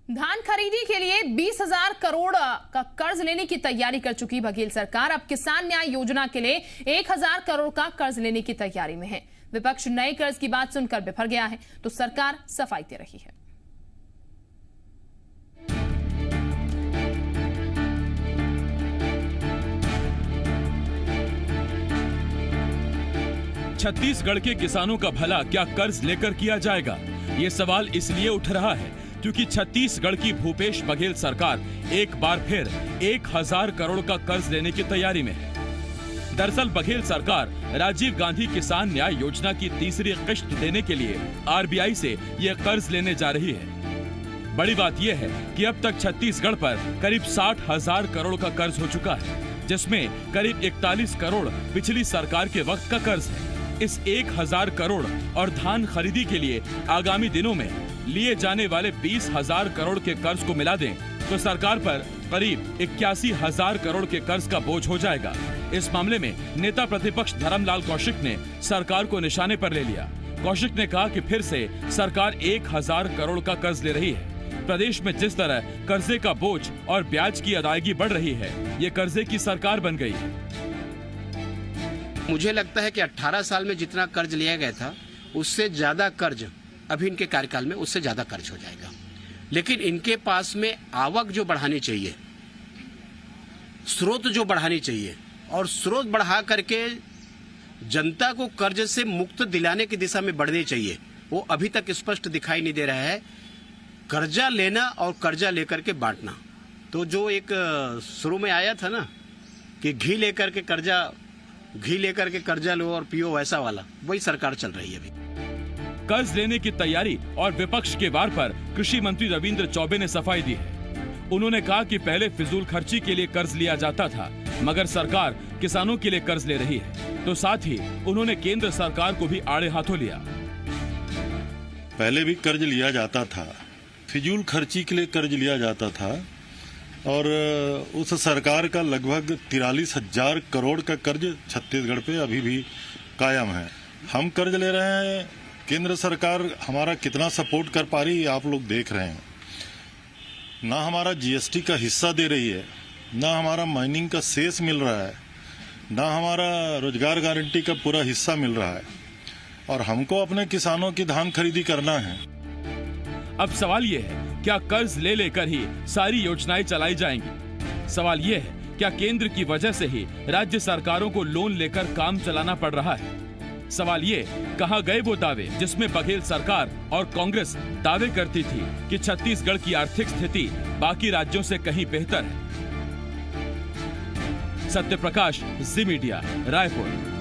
धान खरीदी के लिए 20,000 करोड़ का कर्ज लेने की तैयारी कर चुकी बघेल सरकार अब किसान न्याय योजना के लिए 1,000 करोड़ का कर्ज लेने की तैयारी में है। विपक्ष नए कर्ज की बात सुनकर बिफर गया है तो सरकार सफाई दे रही है। छत्तीसगढ़ के किसानों का भला क्या कर्ज लेकर किया जाएगा? ये सवाल इसलिए उठ रहा है क्योंकि छत्तीसगढ़ की भूपेश बघेल सरकार एक बार फिर 1,000 करोड़ का कर्ज लेने की तैयारी में है। दरअसल बघेल सरकार राजीव गांधी किसान न्याय योजना की तीसरी किश्त देने के लिए आरबीआई से यह कर्ज लेने जा रही है। बड़ी बात यह है कि अब तक छत्तीसगढ़ पर करीब 60,000 करोड़ का कर्ज हो चुका है, जिसमें करीब 41 करोड़ पिछली सरकार के वक्त का कर्ज है। इस 1,000 करोड़ और धान खरीदी के लिए आगामी दिनों में लिए जाने वाले 20,000 करोड़ के कर्ज को मिला दें तो सरकार पर करीब 81,000 करोड़ के कर्ज का बोझ हो जाएगा। इस मामले में नेता प्रतिपक्ष धर्मलाल कौशिक ने सरकार को निशाने पर ले लिया। कौशिक ने कहा कि फिर से सरकार 1,000 करोड़ का कर्ज ले रही है। प्रदेश में जिस तरह कर्जे का बोझ और ब्याज की अदायगी बढ़ रही है, ये कर्जे की सरकार बन गई है। मुझे लगता है कि 18 साल में जितना कर्ज लिया गया था उससे ज्यादा कर्ज अभी इनके कार्यकाल में उससे ज्यादा कर्ज हो जाएगा। लेकिन इनके पास में आवक जो बढ़ानी चाहिए, स्रोत जो बढ़ानी चाहिए और स्रोत बढ़ा करके जनता को कर्ज से मुक्त दिलाने की दिशा में बढ़नी चाहिए, वो अभी तक स्पष्ट दिखाई नहीं दे रहा है। कर्जा लेना और कर्जा लेकर के बांटना, तो जो एक शुरू में आया था ना कि घी लेकर के कर्जा लो और पियो, वैसा वाला वही सरकार चल रही है अभी। कर्ज लेने की तैयारी और विपक्ष के वार पर कृषि मंत्री रविंद्र चौबे ने सफाई दी है। उन्होंने कहा कि पहले फिजूल खर्ची के लिए कर्ज लिया जाता था, मगर सरकार किसानों के लिए कर्ज ले रही है। तो साथ ही उन्होंने केंद्र सरकार को भी आड़े हाथों लिया। पहले भी कर्ज लिया जाता था, फिजूल खर्ची के लिए कर्ज लिया जाता था और उस सरकार का लगभग 43,000 करोड़ का कर्ज छत्तीसगढ़ पे अभी भी कायम है। हम कर्ज ले रहे हैं, केंद्र सरकार हमारा कितना सपोर्ट कर पा रही है आप लोग देख रहे हैं। ना हमारा जीएसटी का हिस्सा दे रही है, ना हमारा माइनिंग का सेस मिल रहा है, ना हमारा रोजगार गारंटी का पूरा हिस्सा मिल रहा है, और हमको अपने किसानों की धान खरीदी करना है। अब सवाल ये है, क्या कर्ज ले लेकर ही सारी योजनाएं चलाई जाएंगी? सवाल ये है, क्या केंद्र की वजह से ही राज्य सरकारों को लोन लेकर काम चलाना पड़ रहा है? सवाल ये, कहां गए वो दावे जिसमें बघेल सरकार और कांग्रेस दावे करती थी कि छत्तीसगढ़ की आर्थिक स्थिति बाकी राज्यों से कहीं बेहतर है। सत्य प्रकाश, जी मीडिया, रायपुर।